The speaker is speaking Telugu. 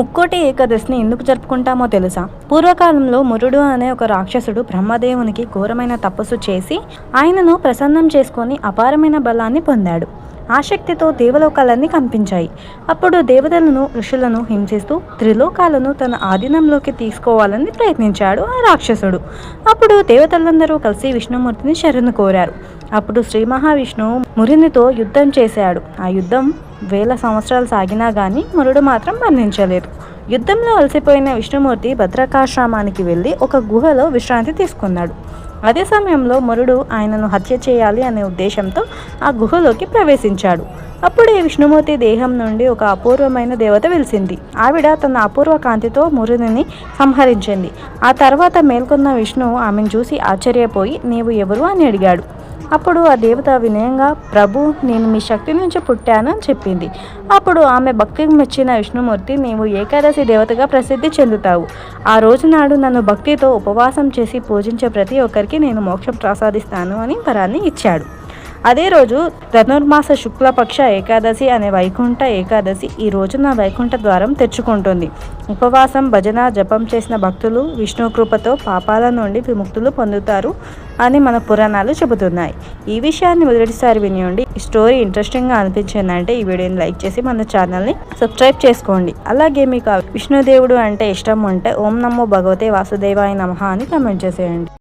ముక్కోటి ఏకాదశిని ఎందుకు జరుపుకుంటామో తెలుసా? పూర్వకాలంలో మురుడు అనే ఒక రాక్షసుడు బ్రహ్మదేవునికి ఘోరమైన తపస్సు చేసి ఆయనను ప్రసన్నం చేసుకొని అపారమైన బలాన్ని పొందాడు. ఆ శక్తితో దేవలోకాలన్నీ కంపించాయి. అప్పుడు దేవతలను, ఋషులను హింసిస్తూ త్రిలోకాలను తన ఆధీనంలోకి తీసుకోవాలని ప్రయత్నించాడు ఆ రాక్షసుడు. అప్పుడు దేవతలందరూ కలిసి విష్ణుమూర్తిని శరణు కోరారు. అప్పుడు శ్రీ మహావిష్ణువు మురునితో యుద్ధం చేశాడు. ఆ యుద్ధం వేల సంవత్సరాలు సాగినా కానీ మురుడు మాత్రం మరణించలేదు. యుద్ధంలో అలసిపోయిన విష్ణుమూర్తి భద్రకాశ్రమానికి వెళ్ళి ఒక గుహలో విశ్రాంతి తీసుకున్నాడు. అదే సమయంలో మురుడు ఆయనను హత్య చేయాలి అనే ఉద్దేశంతో ఆ గుహలోకి ప్రవేశించాడు. అప్పుడే విష్ణుమూర్తి దేహం నుండి ఒక అపూర్వమైన దేవత వెలిసింది. ఆవిడ తన అపూర్వ కాంతితో మురుడిని సంహరించింది. ఆ తర్వాత మేల్కొన్న విష్ణువు ఆమెను చూసి ఆశ్చర్యపోయి, నీవు ఎవరు అని అడిగాడు. అప్పుడు ఆ దేవత వినయంగా, ప్రభు, నేను మీ శక్తి నుంచి పుట్టాను అని చెప్పింది. అప్పుడు ఆమె భక్తికి మెచ్చిన విష్ణుమూర్తి, నీవు ఏకాదశి దేవతగా ప్రసిద్ధి చెందుతావు. ఆ రోజు నాడు నన్ను భక్తితో ఉపవాసం చేసి పూజించే ప్రతి ఒక్కరికి నేను మోక్షం ప్రసాదిస్తాను అని వరాన్ని ఇచ్చాడు. అదే రోజు ధనుర్మాస శుక్లపక్ష ఏకాదశి అనే వైకుంఠ ఏకాదశి. ఈ రోజున వైకుంఠ ద్వారం తెరుచుకుంటుంది. ఉపవాసం, భజన, జపం చేసిన భక్తులు విష్ణు కృపతో పాపాల నుండి విముక్తులు పొందుతారు అని మన పురాణాలు చెబుతున్నాయి. ఈ విషయాన్ని మొదటిసారి వినియోండి. ఈ స్టోరీ ఇంట్రెస్టింగ్గా అనిపించిందంటే ఈ వీడియోని లైక్ చేసి మన ఛానల్ని సబ్స్క్రైబ్ చేసుకోండి. అలాగే మీకు విష్ణుదేవుడు అంటే ఇష్టం ఉంటే ఓం నమో భగవతే వాసుదేవాయ నమః అని కామెంట్ చేసేయండి.